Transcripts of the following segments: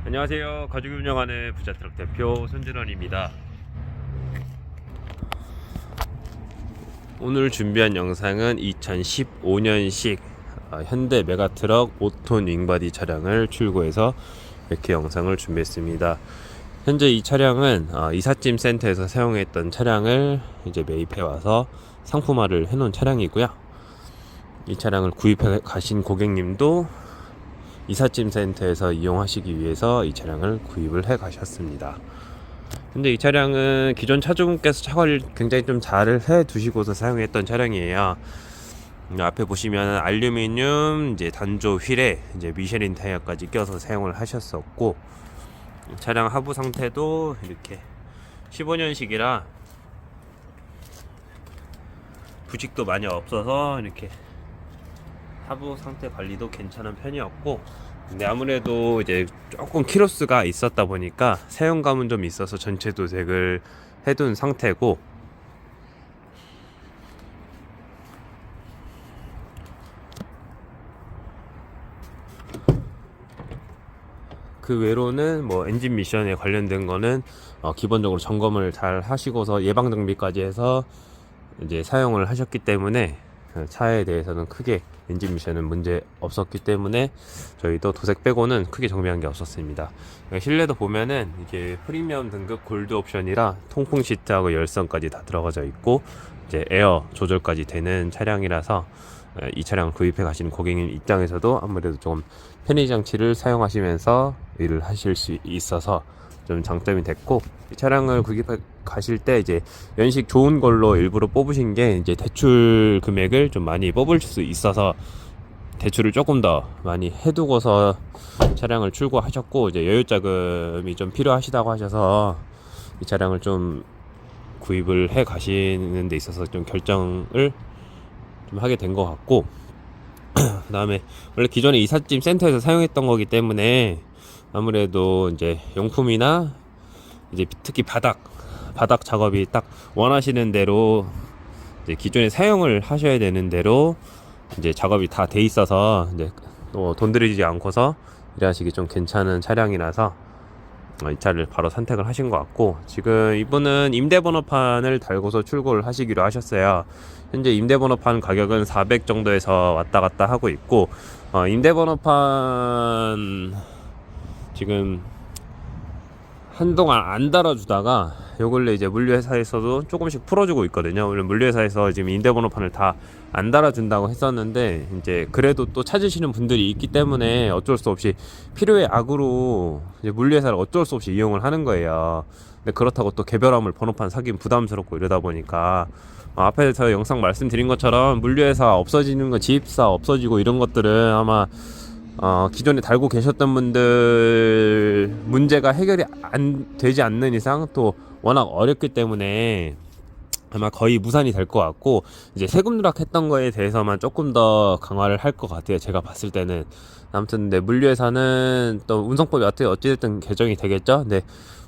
안녕하세요. 가족이 운영하는 부자트럭 대표 손진원입니다. 오늘 준비한 영상은 2015년식 현대 메가트럭 5톤 윙바디 차량을 출고해서 이렇게 영상을 준비했습니다. 현재 이 차량은 이삿짐 센터에서 사용했던 차량을 이제 매입해 와서 상품화를 해놓은 차량이고요. 이 차량을 구입해 가신 고객님도 이삿짐 센터에서 이용하시기 위해서 이 차량을 구입을 해 가셨습니다. 근데 이 차량은 기존 차주분께서 차관리를 굉장히 좀 잘 해 두시고서 사용했던 차량이에요. 앞에 보시면 알루미늄 이제 단조 휠에 이제 미쉐린 타이어까지 껴서 사용을 하셨었고, 차량 하부 상태도 이렇게 15년식이라 부식도 많이 없어서 이렇게 하부 상태 관리도 괜찮은 편이었고, 근데 아무래도 이제 조금 키로수가 있었다 보니까 사용감은 좀 있어서 전체 도색을 해둔 상태고, 그 외로는 뭐 엔진 미션에 관련된 거는 기본적으로 점검을 잘 하시고서 예방 정비까지 해서 이제 사용을 하셨기 때문에 차에 대해서는 크게 엔진 미션은 문제 없었기 때문에 저희도 도색 빼고는 크게 정비한 게 없었습니다. 실내도 보면은 이게 프리미엄 등급 골드 옵션이라 통풍 시트하고 열선까지 다 들어가져 있고, 이제 에어 조절까지 되는 차량이라서 이 차량을 구입해 가시는 고객님 입장에서도 아무래도 좀 편의 장치를 사용하시면서 일을 하실 수 있어서 좀 장점이 됐고, 이 차량을 구입해 가실 때 이제 연식 좋은 걸로 일부러 뽑으신 게 이제 대출 금액을 좀 많이 뽑을 수 있어서 대출을 조금 더 많이 해두고서 차량을 출고하셨고, 이제 여유 자금이 좀 필요하시다고 하셔서 이 차량을 좀 구입을 해 가시는 데 있어서 좀 결정을 좀 하게 된 것 같고, 그 다음에 원래 기존에 이삿짐 센터에서 사용했던 거기 때문에 아무래도 이제 용품이나 이제 특히 바닥 작업이 딱 원하시는 대로 이제 기존에 사용을 하셔야 되는 대로 이제 작업이 다 돼 있어서 이제 또 돈 들이지 않고서 일하시기 좀 괜찮은 차량이라서 이 차를 바로 선택을 하신 것 같고, 지금 이분은 임대번호판을 달고서 출고를 하시기로 하셨어요. 현재 임대번호판 가격은 400 정도에서 왔다 갔다 하고 있고, 임대번호판 지금 한동안 안 달아주다가 요 근래 이제 물류회사에서도 조금씩 풀어주고 있거든요. 원래 물류회사에서 지금 임대번호판을 다 안 달아준다고 했었는데, 이제 그래도 또 찾으시는 분들이 있기 때문에 어쩔 수 없이 필요의 악으로 이제 물류회사를 어쩔 수 없이 이용을 하는 거예요. 근데 그렇다고 또 개별화물 번호판 사기는 부담스럽고 이러다 보니까 앞에서 영상 말씀드린 것처럼 물류회사 없어지는 거, 지입사 없어지고 이런 것들은 아마 기존에 달고 계셨던 분들 문제가 해결이 안 되지 않는 이상 또 워낙 어렵기 때문에 아마 거의 무산이 될 것 같고, 이제 세금 누락했던 거에 대해서만 조금 더 강화를 할 것 같아요, 제가 봤을 때는. 아무튼 네, 물류회사는 또 운송법이 어찌됐든 개정이 되겠죠. 네,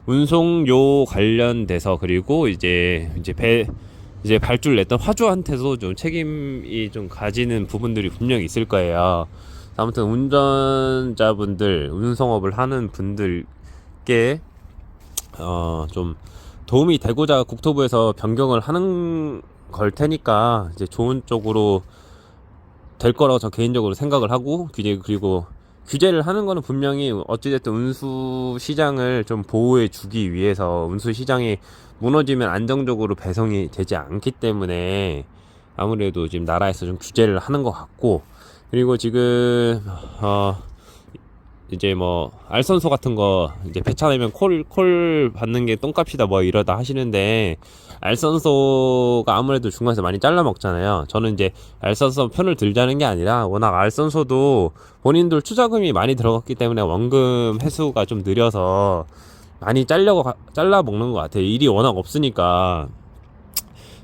운송료 관련돼서, 그리고 이제 발주를 냈던 화주한테도 좀 책임이 좀 가지는 부분들이 분명히 있을 거예요. 아무튼 운전자분들, 운송업을 하는 분들께 좀 도움이 되고자 국토부에서 변경을 하는 걸 테니까 이제 좋은 쪽으로 될 거라고 저 개인적으로 생각을 하고, 그리고 규제를 하는 거는 분명히 어찌됐든 운수 시장을 좀 보호해 주기 위해서, 운수 시장이 무너지면 안정적으로 배송이 되지 않기 때문에 아무래도 지금 나라에서 좀 규제를 하는 것 같고, 그리고 지금 이제 뭐 알선소 같은 거 이제 배차 내면 콜 받는 게 똥값이다 뭐 이러다 하시는데, 알선소가 아무래도 중간에서 많이 잘라 먹잖아요. 저는 이제 알선소 편을 들자는 게 아니라, 워낙 알선소도 본인들 투자금이 많이 들어갔기 때문에 원금 회수가 좀 느려서 많이 잘라 먹는 것 같아요. 일이 워낙 없으니까.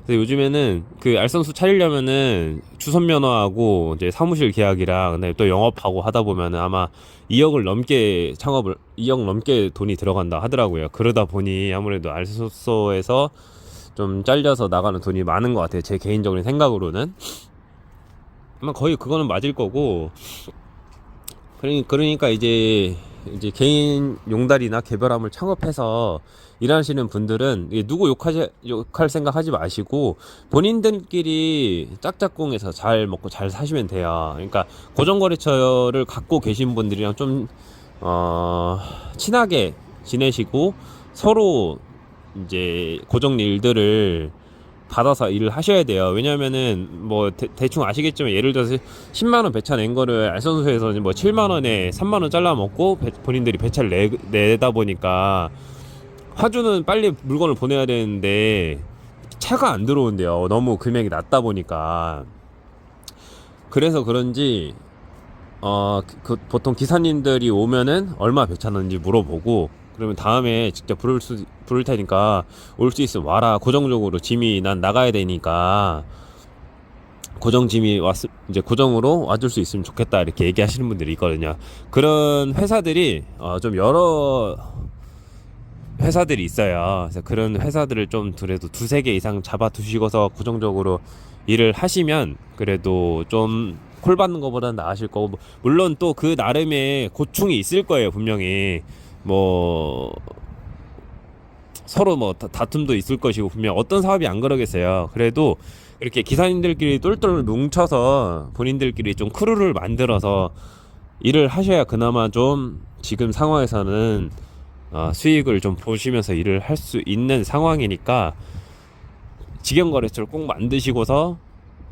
그래서 요즘에는 그 알선수 차리려면은 주선 면허하고 이제 사무실 계약이랑 그다음에 또 영업하고 하다 보면은 아마 2억 넘게 돈이 들어간다 하더라고요. 그러다 보니 아무래도 알선소에서 좀 잘려서 나가는 돈이 많은 것 같아요, 제 개인적인 생각으로는. 아마 거의 그거는 맞을 거고, 그러니까 이제 이제 개인 용달이나 개별함을 창업해서 일하시는 분들은 이게 누구 욕할 생각 하지 마시고 본인들끼리 짝짝꿍해서 잘 먹고 잘 사시면 돼요. 그러니까 고정거래처를 갖고 계신 분들이랑 좀 친하게 지내시고 서로 이제 고정 일들을 받아서 일을 하셔야 돼요. 왜냐면은 뭐 대충 아시겠지만 예를 들어서 10만원 배차 낸 거를 알선소에서 뭐 7만원에 3만원 잘라 먹고 본인들이 배차를 내다 보니까 화주는 빨리 물건을 보내야 되는데 차가 안 들어온대요. 너무 금액이 낮다 보니까. 그래서 그런지 보통 기사님들이 오면은 얼마 배차는지 물어보고, 그러면 다음에 직접 부를 테니까 올 수 있으면 와라. 고정적으로 짐이 난 나가야 되니까 고정 짐이 이제 고정으로 와줄 수 있으면 좋겠다, 이렇게 얘기하시는 분들이 있거든요. 그런 회사들이 좀 여러 회사들이 있어요. 그래서 그런 회사들을 좀 그래도 2-3개 이상 잡아 두시고서 고정적으로 일을 하시면 그래도 좀 콜 받는 것보다는 나으실 거고, 물론 또 그 나름의 고충이 있을 거예요. 분명히 뭐 서로 뭐 다툼도 있을 것이고, 분명 어떤 사업이 안 그러겠어요. 그래도 이렇게 기사님들끼리 똘똘 뭉쳐서 본인들끼리 좀 크루를 만들어서 일을 하셔야 그나마 좀 지금 상황에서는 수익을 좀 보시면서 일을 할 수 있는 상황이니까 직영거래처를 꼭 만드시고서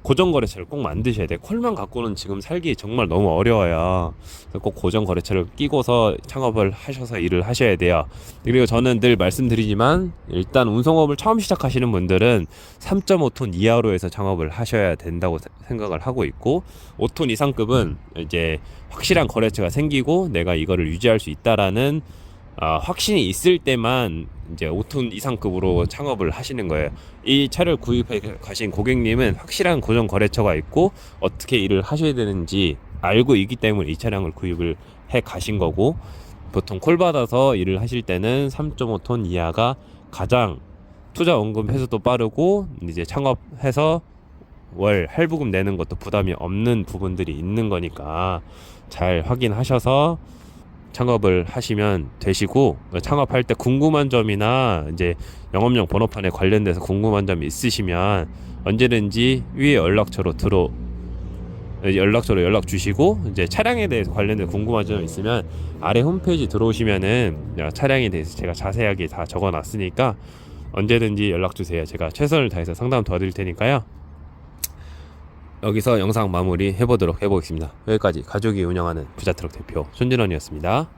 고정거래처를 꼭 만드셔야 돼요. 콜만 갖고는 지금 살기 정말 너무 어려워요. 꼭 고정거래처를 끼고서 창업을 하셔서 일을 하셔야 돼요. 그리고 저는 늘 말씀드리지만 일단 운송업을 처음 시작하시는 분들은 3.5톤 이하로 해서 창업을 하셔야 된다고 생각을 하고 있고, 5톤 이상급은 이제 확실한 거래처가 생기고 내가 이거를 유지할 수 있다라는 확신이 있을 때만 이제 5톤 이상급으로 창업을 하시는 거예요. 이 차를 구입해 가신 고객님은 확실한 고정 거래처가 있고 어떻게 일을 하셔야 되는지 알고 있기 때문에 이 차량을 구입을 해 가신 거고, 보통 콜 받아서 일을 하실 때는 3.5톤 이하가 가장 투자 원금 회수도 빠르고 이제 창업해서 월 할부금 내는 것도 부담이 없는 부분들이 있는 거니까 잘 확인하셔서 창업을 하시면 되시고, 창업할 때 궁금한 점이나 이제 영업용 번호판에 관련돼서 궁금한 점이 있으시면 언제든지 위에 연락처로 연락 주시고, 이제 차량에 대해서 관련된 궁금한 점이 있으면 아래 홈페이지 들어오시면은 차량에 대해서 제가 자세하게 다 적어 놨으니까 언제든지 연락 주세요. 제가 최선을 다해서 상담 도와드릴 테니까요. 여기서 영상 마무리 해보겠습니다. 여기까지 가족이 운영하는 부자트럭 대표 손진원이었습니다.